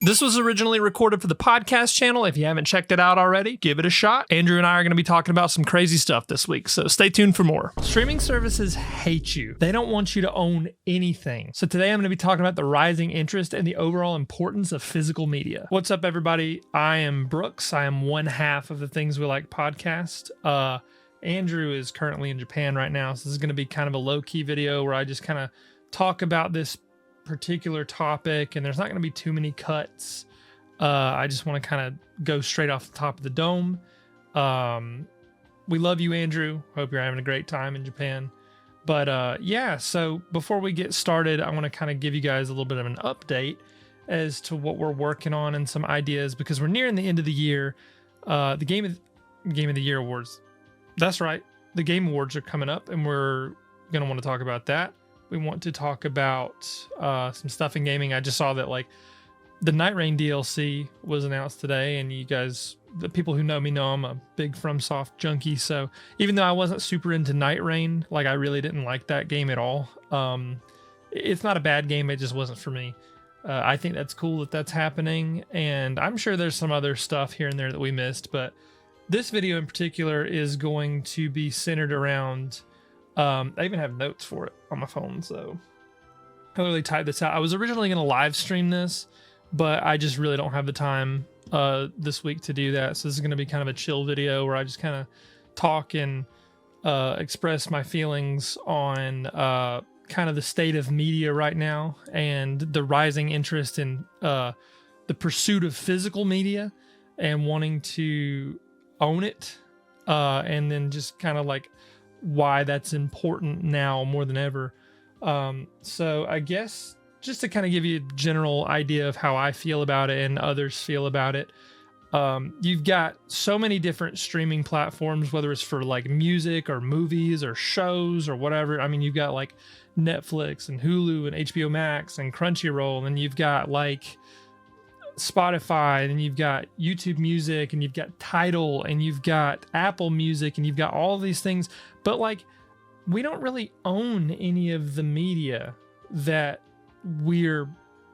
This was originally recorded for the podcast channel. If you haven't checked it out already, give it a shot. Andrew and I are going to be talking about some crazy stuff this week, so stay tuned for more. Streaming services hate you. They don't want you to own anything. So today I'm going to be talking about the rising interest and the overall importance of physical media. What's up, everybody? I am Brooks. I am one half of the Things We Like podcast. Andrew is currently in Japan right now, so this is going to be kind of a low-key video where I just kind of talk about this particular topic, and there's not going to be too many cuts. I just want to kind of go straight off the top of the dome. We love you, Andrew. Hope you're having a great time in Japan. But yeah, so before we get started, I want to kind of give you guys a little bit of an update as to what we're working on and some ideas, because we're nearing the end of the year. The Game of the Year awards. That's right. The Game Awards are coming up, and we're going to want to talk about that. We want to talk about some stuff in gaming. I just saw that like the Night Rain DLC was announced today, and you guys, the people who know me know I'm a big FromSoft junkie. So even though I wasn't super into Night Rain, like I really didn't like that game at all. It's not a bad game. It just wasn't for me. I think that's cool that that's happening, and I'm sure there's some other stuff here and there that we missed. But this video in particular is going to be centered around. I even have notes for it on my phone, so I literally typed this out. I was originally going to live stream this, but I just really don't have the time this week to do that. So this is going to be kind of a chill video where I just kind of talk and express my feelings on kind of the state of media right now and the rising interest in the pursuit of physical media and wanting to own it, and then just kind of like why that's important now more than ever. So I guess just to kind of give you a general idea of how I feel about it and others feel about it. You've got so many different streaming platforms, whether it's for like music or movies or shows or whatever. I mean, you've got like Netflix and Hulu and HBO Max and Crunchyroll, and you've got like Spotify, and you've got YouTube Music, and you've got Tidal, and you've got Apple Music, and you've got all these things. But like, we don't really own any of the media that we're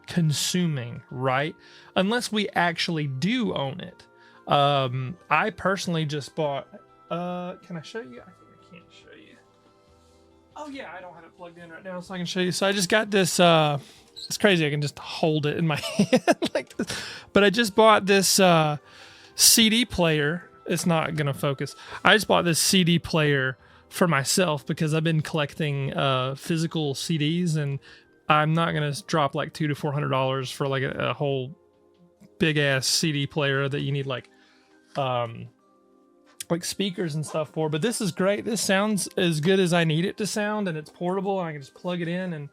consuming, right? Unless we actually do own it. I personally just bought, can I show you? I think I can't show you. Oh yeah, I don't have it plugged in right now, so I can show you. So I just got this, it's crazy. I can just hold it in my hand like this. But I just bought this CD player. It's not going to focus. I just bought this CD player for myself because I've been collecting physical CDs, and I'm not going to drop like $200 to $400 for like a whole big ass CD player that you need like speakers and stuff for. But this is great. This sounds as good as I need it to sound, and it's portable, and I can just plug it in. And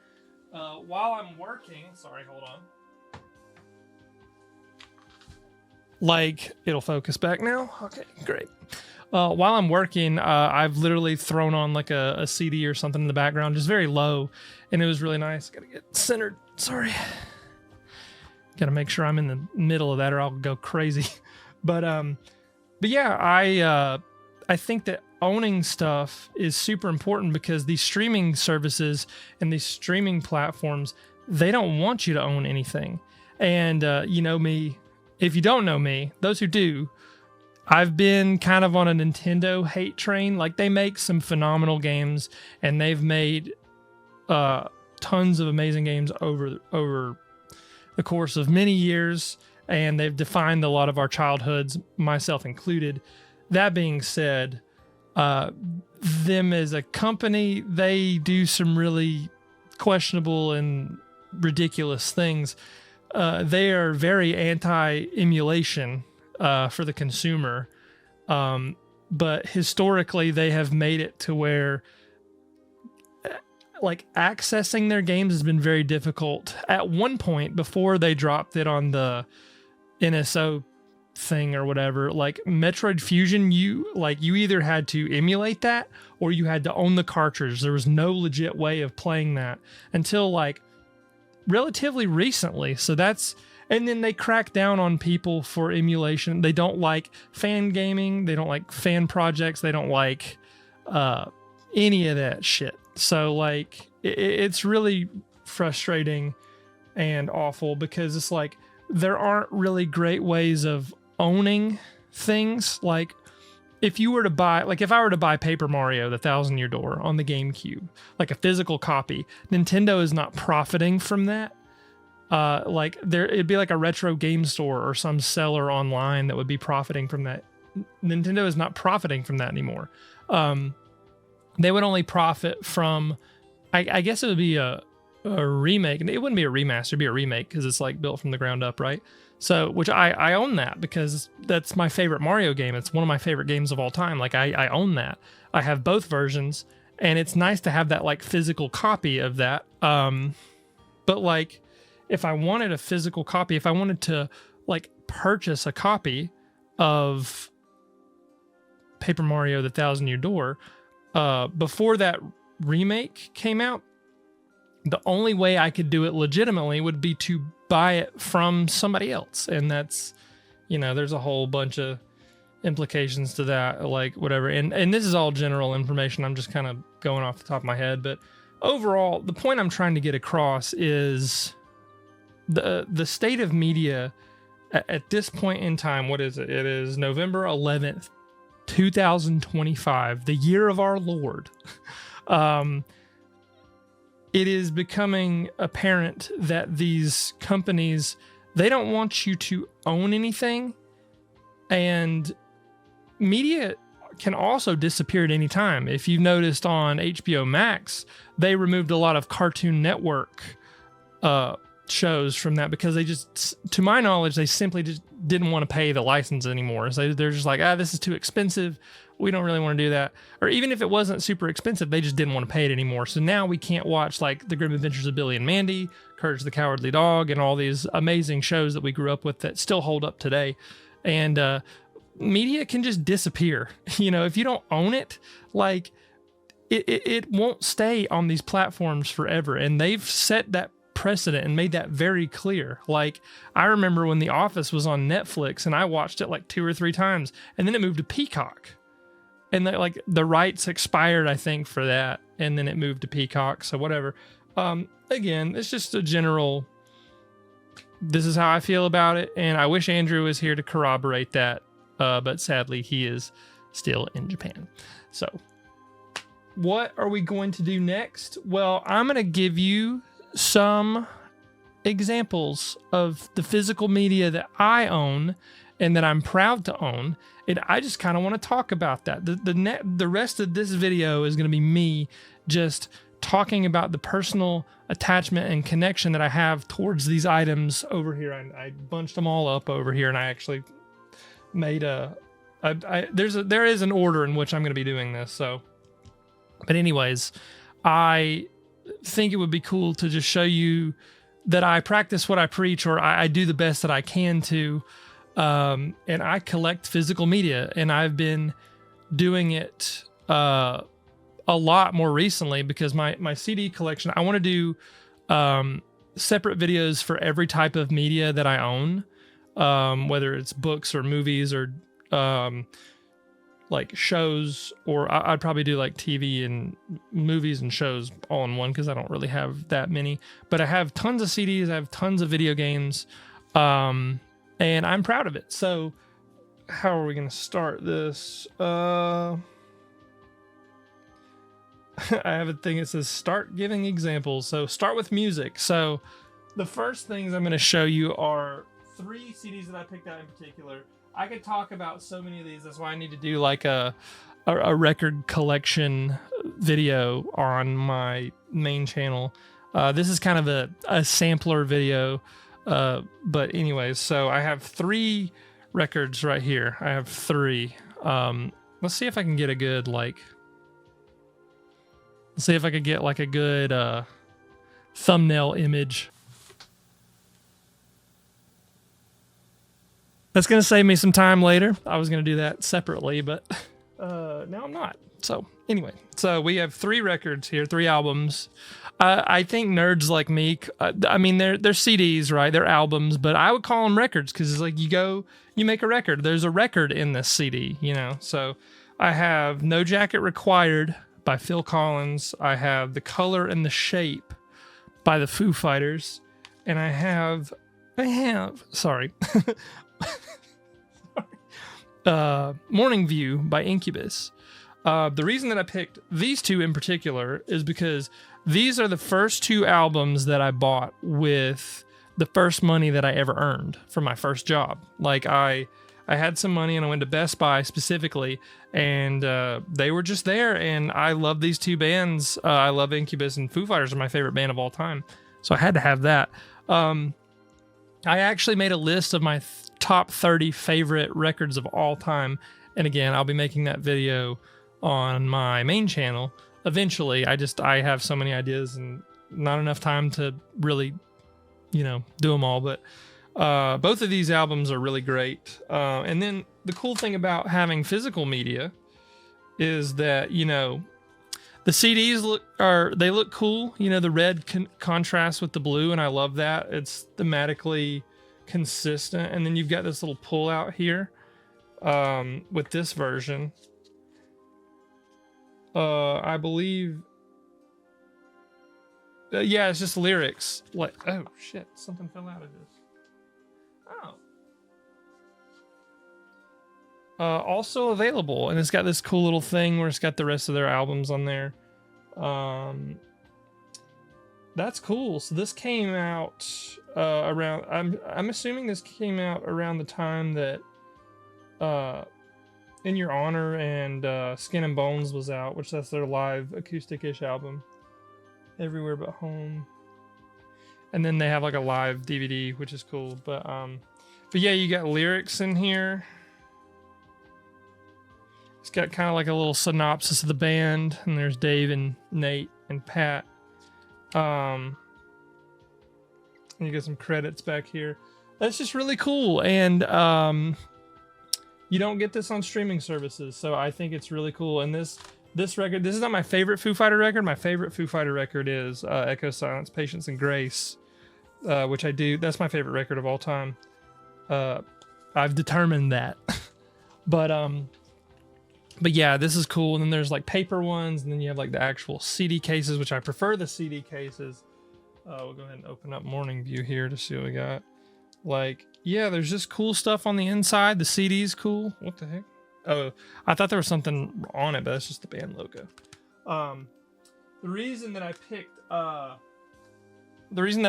while I'm working, sorry, hold on. Like, it'll focus back now. Okay, great. While I'm working, I've literally thrown on like a CD or something in the background, just very low, and it was really nice. Gotta get centered. Sorry. Gotta make sure I'm in the middle of that, or I'll go crazy. But yeah, I think that owning stuff is super important, because these streaming services and these streaming platforms, they don't want you to own anything. And you know me. If you don't know me, those who do, I've been kind of on a Nintendo hate train. Like, they make some phenomenal games, and they've made tons of amazing games over the course of many years, and they've defined a lot of our childhoods, myself included. That being said, them as a company, they do some really questionable and ridiculous things. They are very anti-emulation for the consumer, but historically they have made it to where like accessing their games has been very difficult. At one point, before they dropped it on the NSO thing or whatever, like Metroid Fusion, you either had to emulate that or you had to own the cartridge. There was no legit way of playing that until like relatively recently. So that's, and then they crack down on people for emulation. They don't like fan gaming. They don't like fan projects. They don't like any of that shit. So like it's really frustrating and awful, because it's like there aren't really great ways of owning things. Like if I were to buy Paper Mario, the Thousand Year Door on the GameCube, like a physical copy, Nintendo is not profiting from that. It'd be like a retro game store or some seller online that would be profiting from that. Nintendo is not profiting from that anymore. They would only profit from, I guess it would be a remake. It wouldn't be a remaster, it'd be a remake because it's like built from the ground up, right? So, which I own that because that's my favorite Mario game. It's one of my favorite games of all time. Like I own that. I have both versions, and it's nice to have that like physical copy of that. But like, if I wanted a physical copy, if I wanted to like purchase a copy of Paper Mario: The Thousand Year Door, before that remake came out, the only way I could do it legitimately would be to buy it from somebody else. And that's, there's a whole bunch of implications to that, like whatever. And this is all general information. I'm just kind of going off the top of my head. But overall, the point I'm trying to get across is the state of media at this point in time. What is it? It is November 11th, 2025, the year of our Lord. It is becoming apparent that these companies, they don't want you to own anything, and media can also disappear at any time. If you've noticed on HBO Max, they removed a lot of Cartoon Network shows from that because they just, to my knowledge, they simply just didn't want to pay the license anymore. So they're just like, this is too expensive. We don't really want to do that. Or even if it wasn't super expensive, they just didn't want to pay it anymore. So now we can't watch like The Grim Adventures of Billy and Mandy, Courage the Cowardly Dog, and all these amazing shows that we grew up with that still hold up today. And media can just disappear. If you don't own it, like it won't stay on these platforms forever. And they've set that precedent and made that very clear. Like I remember when The Office was on Netflix and I watched it like 2 or 3 times, and then it moved to Peacock. And the rights expired, I think, for that. And then it moved to Peacock. So whatever. Again, it's just a general, this is how I feel about it. And I wish Andrew was here to corroborate that. But sadly, he is still in Japan. So what are we going to do next? Well, I'm going to give you some examples of the physical media that I own and that I'm proud to own. And I just kind of want to talk about that. The rest of this video is going to be me just talking about the personal attachment and connection that I have towards these items over here. I bunched them all up over here, and I actually made there is an order in which I'm going to be doing this. So, but anyways, I think it would be cool to just show you that I practice what I preach, or I do the best that I can to. And I collect physical media, and I've been doing it a lot more recently because my CD collection, I want to do separate videos for every type of media that I own, whether it's books or movies or like shows, or I'd probably do like TV and movies and shows all in one because I don't really have that many. But I have tons of CDs, I have tons of video games, and I'm proud of it. So how are we going to start this? I have a thing that says start giving examples. So start with music. So the first things I'm going to show you are 3 CDs that I picked out in particular. I could talk about so many of these. That's why I need to do like a record collection video on my main channel. This is kind of a sampler video. But anyways, so I have 3 records right here. I have 3. Let's see if I can get a good, let's see if I could get like a good, thumbnail image. That's going to save me some time later. I was going to do that separately, but, now I'm not. So anyway, so we have 3 records here, 3 albums. I think nerds like me, I mean, they're CDs, right? They're albums, but I would call them records because it's like you make a record. There's a record in this CD, So I have No Jacket Required by Phil Collins. I have The Color and the Shape by the Foo Fighters. And I have I have. Sorry. Morning View by Incubus. The reason that I picked these two in particular is because these are the first two albums that I bought with the first money that I ever earned from my first job. Like I had some money and I went to Best Buy specifically, and they were just there. And I love these two bands. I love Incubus, and Foo Fighters are my favorite band of all time. So I had to have that. I actually made a list of my top 30 favorite records of all time. And again, I'll be making that video on my main channel eventually. I have so many ideas and not enough time to really, do them all. But both of these albums are really great. And then the cool thing about having physical media is that, the CDs look cool. The red contrasts with the blue, and I love that. It's thematically consistent. And then you've got this little pull out here with this version. I believe, yeah, it's just lyrics. Like, oh shit, something fell out of this. Also available, and it's got this cool little thing where it's got the rest of their albums on there. That's cool. So this came out around. I'm assuming this came out around the time that In Your Honor and Skin and Bones was out, which that's their live acoustic-ish album. Everywhere But Home. And then they have like a live DVD, which is cool. But yeah, you got lyrics in here. It's got kind of like a little synopsis of the band, and there's Dave and Nate and Pat. And you get some credits back here. That's just really cool. And you don't get this on streaming services, so I think it's really cool. And this record, this is not my favorite Foo Fighter record. My favorite Foo Fighter record is Echo, Silence, Patience, and Grace, which I do. That's my favorite record of all time. I've determined that. But yeah, this is cool. And then there's like paper ones, and then you have like the actual CD cases, which I prefer the CD cases. We'll go ahead and open up Morning View here to see what we got. Like, yeah, there's just cool stuff on the inside. The CD's cool. What the heck? Oh, I thought there was something on it, but that's just the band logo. The reason that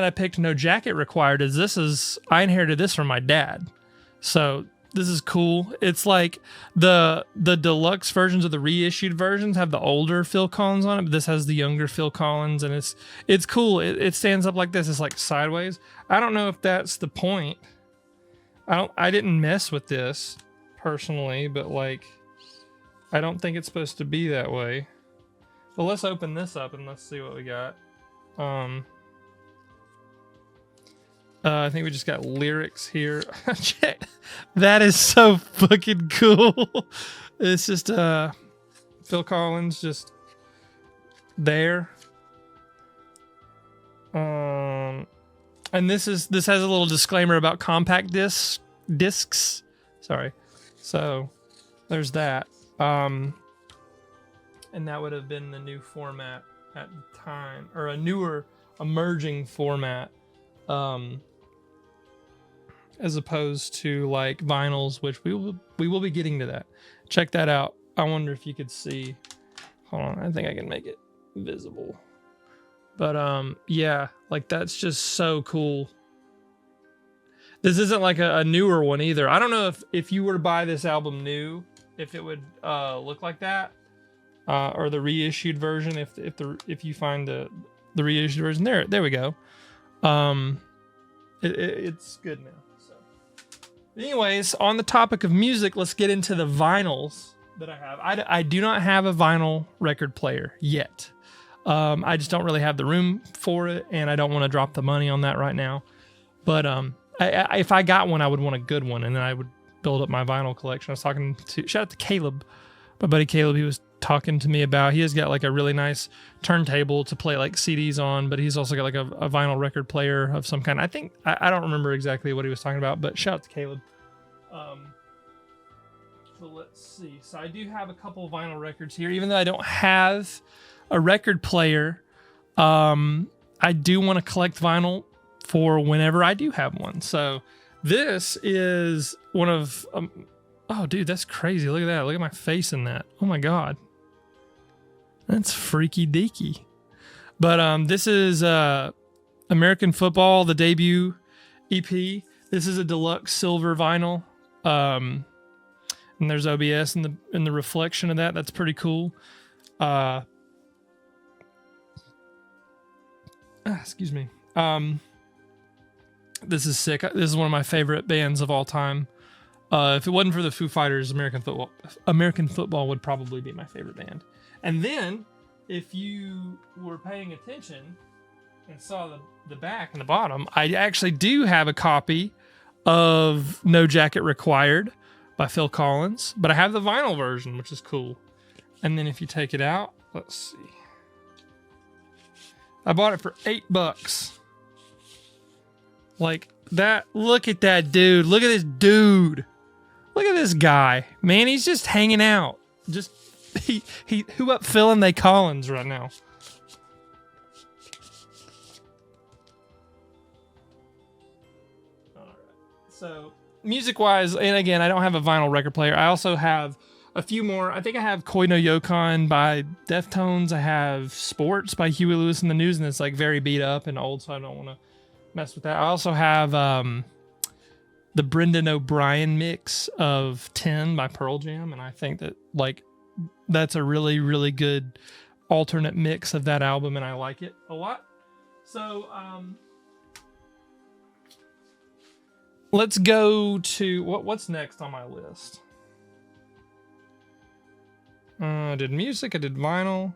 I picked No Jacket Required is I inherited this from my dad. So this is cool. It's like the deluxe versions of the reissued versions have the older Phil Collins on it, but this has the younger Phil Collins, and it's cool. It stands up like this. It's like sideways. I don't know if that's the point. I didn't mess with this personally, but like I don't think it's supposed to be that way. But let's open this up and let's see what we got. I think we just got lyrics here. That is so fucking cool. It's just Phil Collins just there. And this has a little disclaimer about compact discs. Sorry. So there's that. And that would have been the new format at the time, or a newer emerging format. As opposed to like vinyls, which we will be getting to that. Check that out. I wonder if you could see. Hold on, I think I can make it visible. But yeah, like that's just so cool. This isn't like a newer one either. I don't know if you were to buy this album new, if it would look like that, or the reissued version. If you find the reissued version, there we go. It's good now. So, anyways, on the topic of music, let's get into the vinyls that I have. I do not have a vinyl record player yet. I just don't really have the room for it, and I don't want to drop the money on that right now. But if I got one, I would want a good one, and then I would build up my vinyl collection. I was talking to, shout out to Caleb, my buddy Caleb. He was talking to me about, he has got like a really nice turntable to play like CDs on, but he's also got like a vinyl record player of some kind. I think, I don't remember exactly what he was talking about, but shout out to Caleb. So let's see. So I do have a couple of vinyl records here, even though I don't have a record player. I do want to collect vinyl for whenever I do have one. So this is one of, oh dude, that's crazy. Look at that. Look at my face in that. Oh my God. That's freaky deaky. But this is American Football, the debut EP. This is a deluxe silver vinyl. And there's OBS in the reflection of that. That's pretty cool. Excuse me. This is sick. This is one of my favorite bands of all time. If it wasn't for the Foo Fighters, American Football would probably be my favorite band. And then, if you were paying attention and saw the back and the bottom, I actually do have a copy of No Jacket Required by Phil Collins, but I have the vinyl version, which is cool. And then if you take it out, let's see. I bought it for $8. Like that. Look at that dude. Look at this dude. Look at this guy. Man, he's just hanging out. Just who up Phil and they Collins right now. All right. So music wise, and again, I don't have a vinyl record player. I also have a few more. I think I have Koi no Yokon by Deftones. I have Sports by Huey Lewis and the News, and it's like very beat up and old, so I don't want to mess with that. I also have the Brendan O'Brien mix of 10 by Pearl Jam, and I think that like that's a really, really good alternate mix of that album, and I like it a lot. So let's go to what's next on my list. I did music, I did vinyl.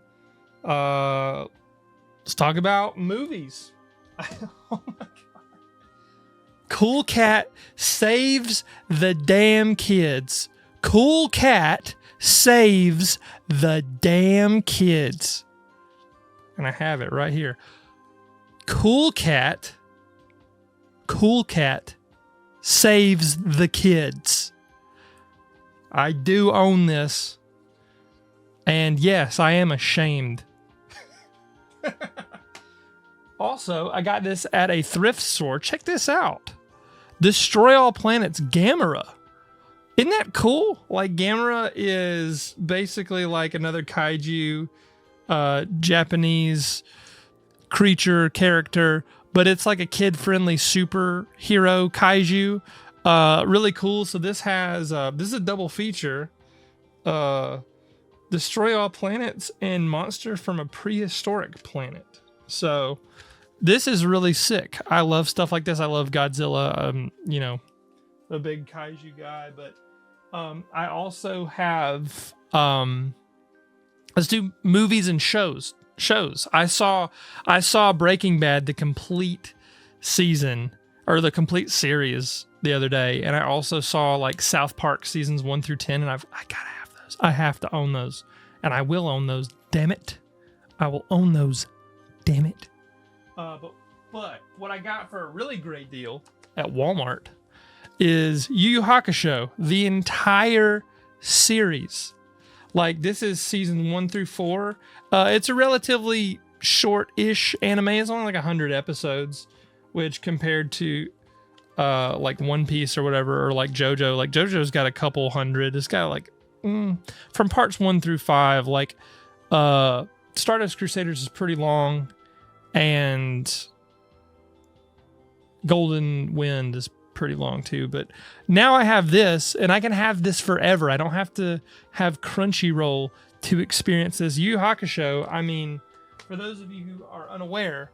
Let's talk about movies. Oh my God. Cool Cat saves the damn kids. Cool Cat saves the damn kids. And I have it right here. Cool Cat saves the kids. I do own this. And yes, I am ashamed. Also, I got this at a thrift store. Check this out. Destroy All Planets Gamera. Isn't that cool? Like, Gamera is basically like another kaiju, Japanese creature character, but it's like a kid-friendly superhero kaiju. Really cool. So this has, this is a double feature. Destroy All Planets and Monster from a Prehistoric Planet. So this is really sick. I love stuff like this. I love Godzilla. You know, a big kaiju guy, but I also have let's do movies and shows. I saw Breaking Bad, the complete season or the complete series the other day, and I also saw like South Park seasons 1 through 10, and I gotta have those. I have to own those, and I will own those. Damn it, I will own those. Damn it. But what I got for a really great deal at Walmart is Yu Yu Hakusho, the entire series. Like, this is season 1 through 4. It's a relatively short-ish anime. It's only like 100 episodes, which compared to like One Piece or whatever, or like JoJo. Like, JoJo's got a couple hundred. It's got like from parts 1 through 5. Like, Stardust Crusaders is pretty long, and Golden Wind is pretty long too. But now I have this, and I can have this forever. I don't have to have Crunchyroll to experience this. Yu Yu Hakusho, I mean, for those of you who are unaware,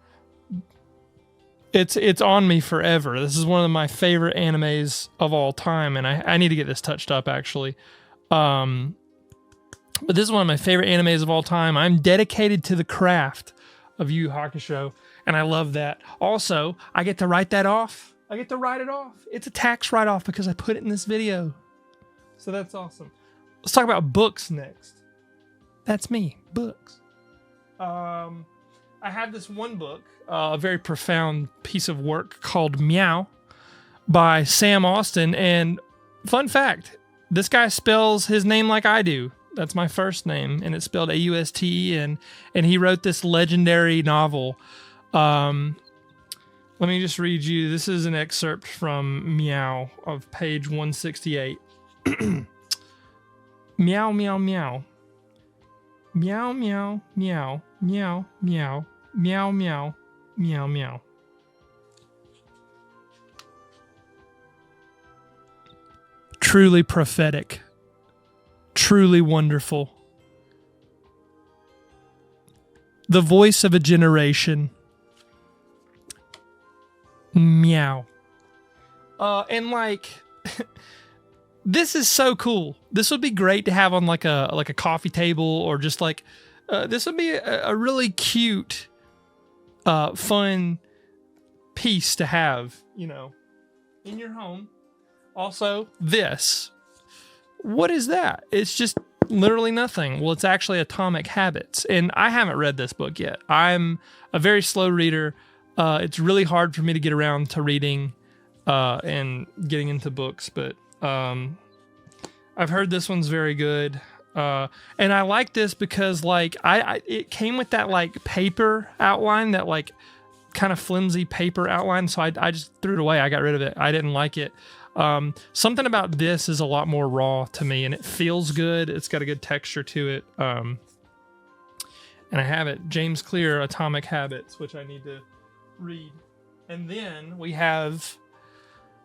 it's on me forever. This is one of my favorite animes of all time, and I need to get this touched up actually. But this is one of my favorite animes of all time. I'm dedicated to the craft of Yu Yu Hakusho, and I love that. Also, I get to write that off. I get to write it off. It's a tax write-off because I put it in this video. So that's awesome. Let's talk about books next. That's me, books. I had this one book, a very profound piece of work called Meow by Sam Austin. And fun fact, this guy spells his name like I do. That's my first name, and it's spelled A-U-S-T-E-N. And he wrote this legendary novel. Let Let me just read you. This is an excerpt from Meow of page 168. Meow, meow, meow. Meow, meow, meow, meow, meow, meow, meow, meow, meow. Truly prophetic. Truly wonderful. The voice of a generation. Meow. And like, this is so cool. This would be great to have on like a coffee table, or just like, this would be a really cute, fun piece to have, you know, in your home. Also, this. What is that? It's just literally nothing. Well, it's actually Atomic Habits. And I haven't read this book yet. I'm a very slow reader. It's really hard for me to get around to reading and getting into books. But I've heard this one's very good. And I like this because like it came with that like paper outline, that like kind of flimsy paper outline. So I just threw it away. I got rid of it. I didn't like it. Something about this is a lot more raw to me, and it feels good. It's got a good texture to it. And I have it, James Clear, Atomic Habits, which I need to read. And then we have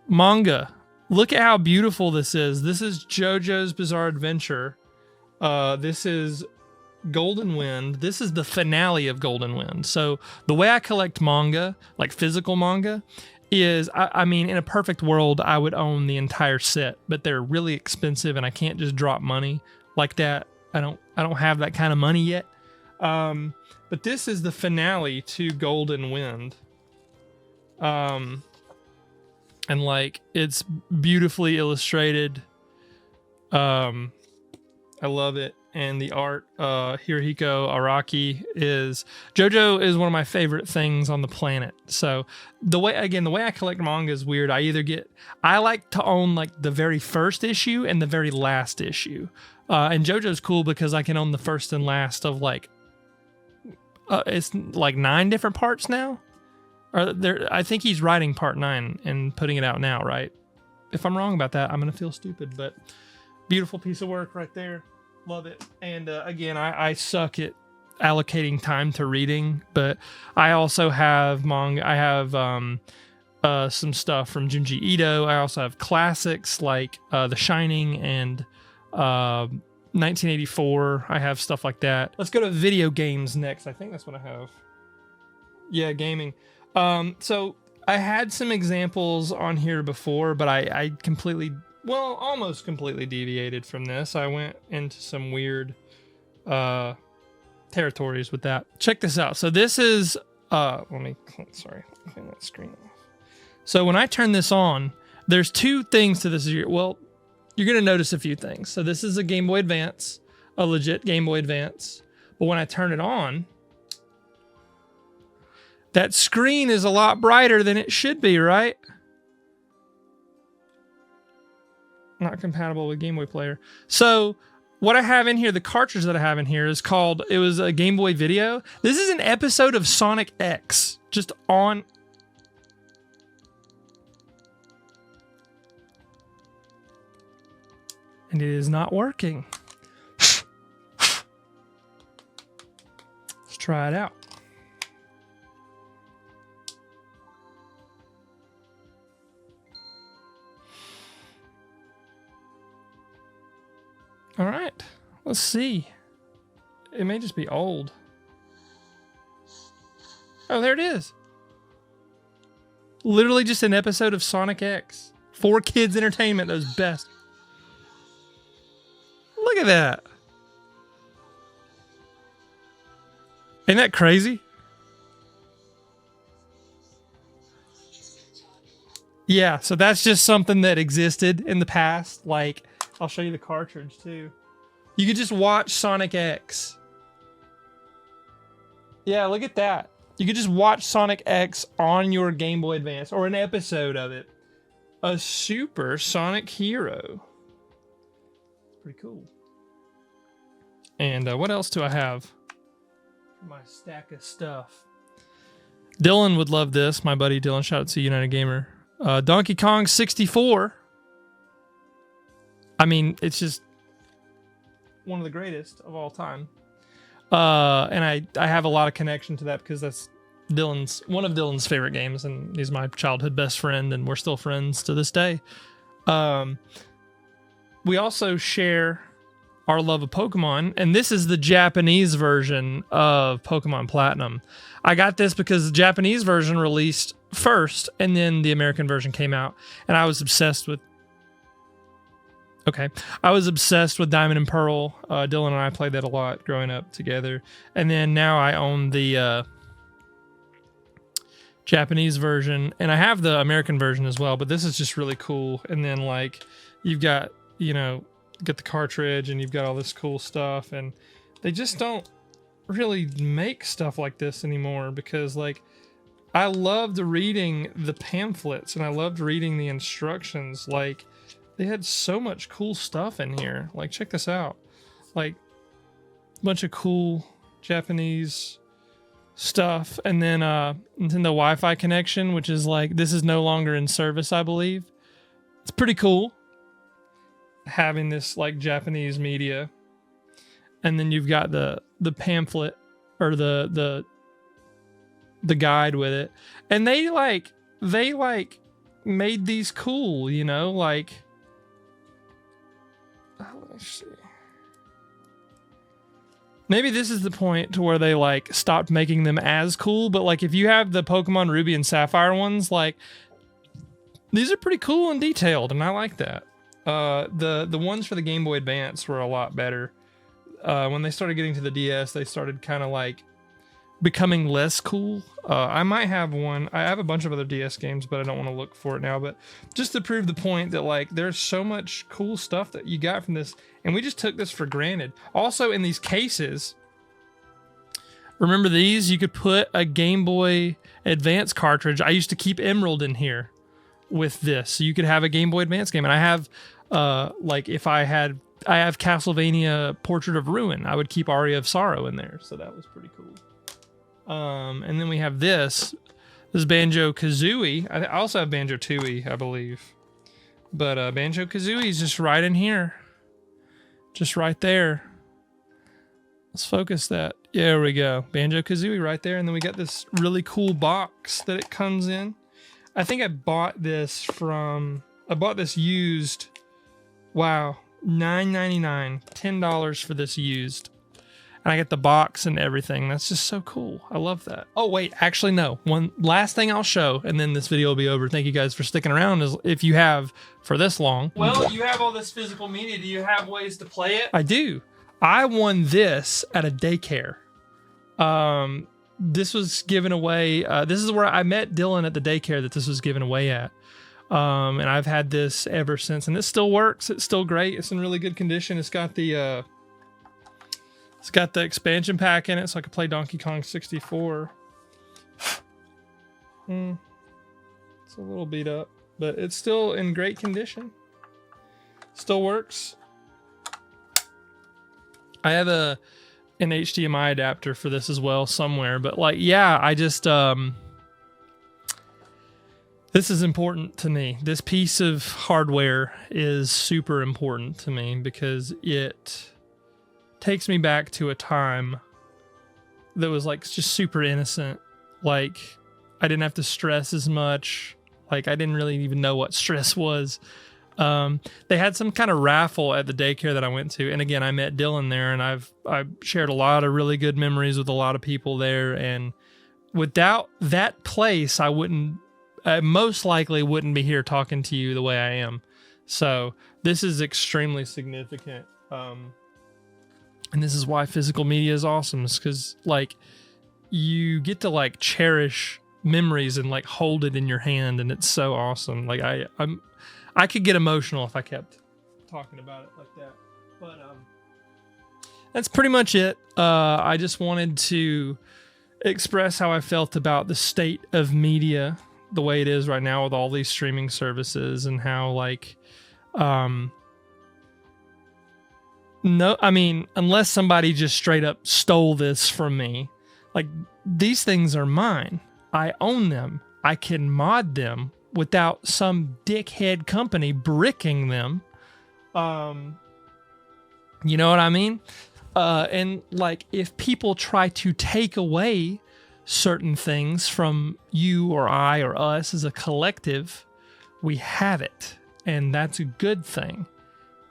manga. Look at how beautiful this is. This is JoJo's Bizarre Adventure. This is Golden Wind. This is the finale of Golden Wind. So the way I collect manga, like physical manga, is, I mean, in a perfect world, I would own the entire set, but they're really expensive, and I can't just drop money like that. I don't have that kind of money yet. But this is the finale to Golden Wind. And like, it's beautifully illustrated. I love it. And the art, Hirohiko Araki JoJo is one of my favorite things on the planet. So the way I collect manga is weird. I like to own like the very first issue and the very last issue. And JoJo's cool because I can own the first and last of like, it's like 9 different parts now. I think he's writing part 9 and putting it out now, right? If I'm wrong about that, I'm going to feel stupid, but beautiful piece of work right there. Love it. And again, I suck at allocating time to reading, but I also have manga. I have some stuff from Junji Ito. I also have classics like The Shining and 1984. I have stuff like that. Let's go to video games next. I think that's what I have. Yeah, gaming. So I had some examples on here before, but I almost completely deviated from this. I went into some weird territories with that. Check this out. So this is let me clean that screen off. So when I turn this on, there's 2 things to this. Well, you're gonna notice a few things. So this is a Game Boy Advance, a legit Game Boy Advance. But when I turn it on, that screen is a lot brighter than it should be, right? Not compatible with Game Boy Player. So what I have in here, the cartridge that I have in here is it was a Game Boy Video. This is an episode of Sonic X, just on. And it is not working. Let's try it out. All right, let's see. It may just be old. Oh, there it is. Literally just an episode of Sonic X. 4Kids Entertainment, those best. Look at that. Ain't that crazy? Yeah, so that's just something that existed in the past. Like, I'll show you the cartridge too. You could just watch Sonic X. Yeah, look at that. You could just watch Sonic X on your Game Boy Advance, or an episode of it. A Super Sonic Hero. Pretty cool. And what else do I have? My stack of stuff. Dylan would love this. My buddy Dylan, shout out to United Gamer. Donkey Kong 64. I mean, it's just one of the greatest of all time. And I have a lot of connection to that because that's one of Dylan's favorite games, and he's my childhood best friend, and we're still friends to this day. We also share our love of Pokemon, and this is the Japanese version of Pokemon Platinum. I got this because the Japanese version released first, and then the American version came out, and I was obsessed with Diamond and Pearl. Dylan and I played that a lot growing up together, and then now I own the Japanese version, and I have the American version as well, but this is just really cool. And then like you've got, get the cartridge, and you've got all this cool stuff, and they just don't really make stuff like this anymore because like I loved reading the pamphlets and I loved reading the instructions. Like they had so much cool stuff in here. Like check this out. Like a bunch of cool Japanese stuff, and then Nintendo Wi-Fi connection, which is like this is no longer in service, I believe. It's pretty cool having this like Japanese media. And then you've got the pamphlet or the guide with it, and they made these cool, like let me see. Maybe this is the point to where they like stopped making them as cool, but like if you have the Pokemon Ruby and Sapphire ones, like these are pretty cool and detailed, and I like that. The ones for the Game Boy Advance were a lot better. When they started getting to the DS, they started kind of like becoming less cool. I might have one. I have a bunch of other DS games, but I don't want to look for it now. But just to prove the point that like there's so much cool stuff that you got from this, and we just took this for granted. Also, in these cases, remember these? You could put a Game Boy Advance cartridge. I used to keep Emerald in here with this, so you could have a Game Boy Advance game. And I have like if I have Castlevania Portrait of Ruin, I would keep Aria of Sorrow in there, so that was pretty cool. And then we have this Banjo-Kazooie. I also have Banjo-Tooie, I believe. But Banjo-Kazooie is just right in here. Just right there. Let's focus that. There we go. Banjo-Kazooie right there. And then we got this really cool box that it comes in. I think I bought this used. Wow. $9.99. $10 for this used. And I get the box and everything. That's just so cool. I love that. Oh, wait. Actually, no. One last thing I'll show, and then this video will be over. Thank you guys for sticking around if you have for this long. Well, you have all this physical media. Do you have ways to play it? I do. I won this at a daycare. This was given away. This is where I met Dylan at the daycare that this was given away at. And I've had this ever since, and it still works. It's still great. It's in really good condition. It's got the expansion pack in it, so I could play Donkey Kong 64. It's a little beat up, but it's still in great condition. Still works. I have an HDMI adapter for this as well somewhere, but like, yeah, I just, this is important to me. This piece of hardware is super important to me because it takes me back to a time that was like just super innocent. Like I didn't have to stress as much. Like I didn't really even know what stress was. They had some kind of raffle at the daycare that I went to. And again, I met Dylan there, and I've shared a lot of really good memories with a lot of people there. And without that place, I most likely wouldn't be here talking to you the way I am. So this is extremely significant. And this is why physical media is awesome. It's because like you get to like cherish memories and like hold it in your hand, and it's so awesome. Like I could get emotional if I kept talking about it like that. But that's pretty much it. I just wanted to express how I felt about the state of media the way it is right now with all these streaming services, and how like unless somebody just straight up stole this from me, like these things are mine. I own them. I can mod them without some dickhead company bricking them. You know what I mean? And like, if people try to take away certain things from you or I or us as a collective, we have it. And that's a good thing.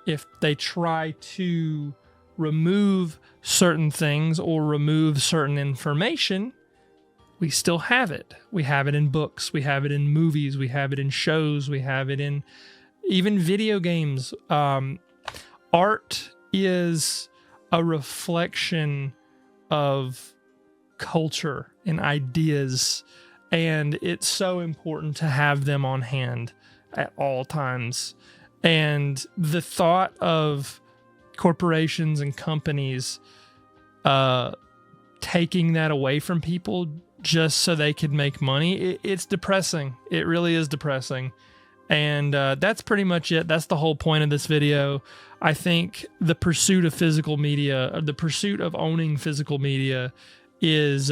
If they try to remove certain things or remove certain information, we still have it. We have it in books. We have it in movies. We have it in shows. We have it in even video games. Art is a reflection of culture and ideas, and it's so important to have them on hand at all times. And the thought of corporations and companies taking that away from people just so they could make money, it's depressing. It really is depressing. And that's pretty much it. That's the whole point of this video. I think the pursuit of physical media, the pursuit of owning physical media, is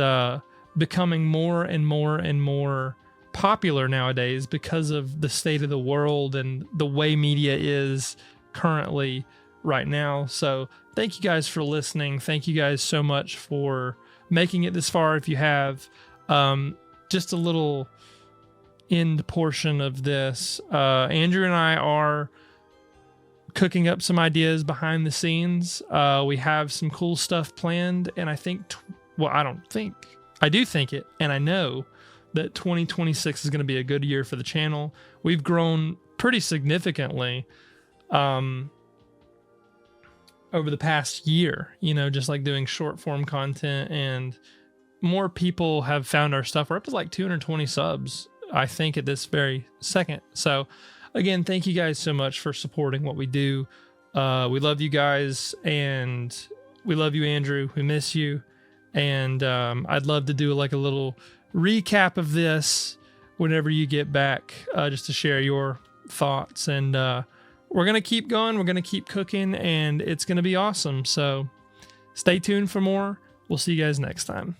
becoming more and more and more popular nowadays because of the state of the world and the way media is currently right now. So thank you guys for listening. Thank you guys so much for making it this far. If you have just a little end portion of this, Andrew and I are cooking up some ideas behind the scenes. We have some cool stuff planned, and I think, I do think it, and I know that 2026 is going to be a good year for the channel. We've grown pretty significantly over the past year, just like doing short form content, and more people have found our stuff. We're up to like 220 subs, I think, at this very second. So again, thank you guys so much for supporting what we do. We love you guys, and we love you, Andrew. We miss you. And I'd love to do like a little recap of this whenever you get back, just to share your thoughts. And we're going to keep going. We're going to keep cooking, and it's going to be awesome. So stay tuned for more. We'll see you guys next time.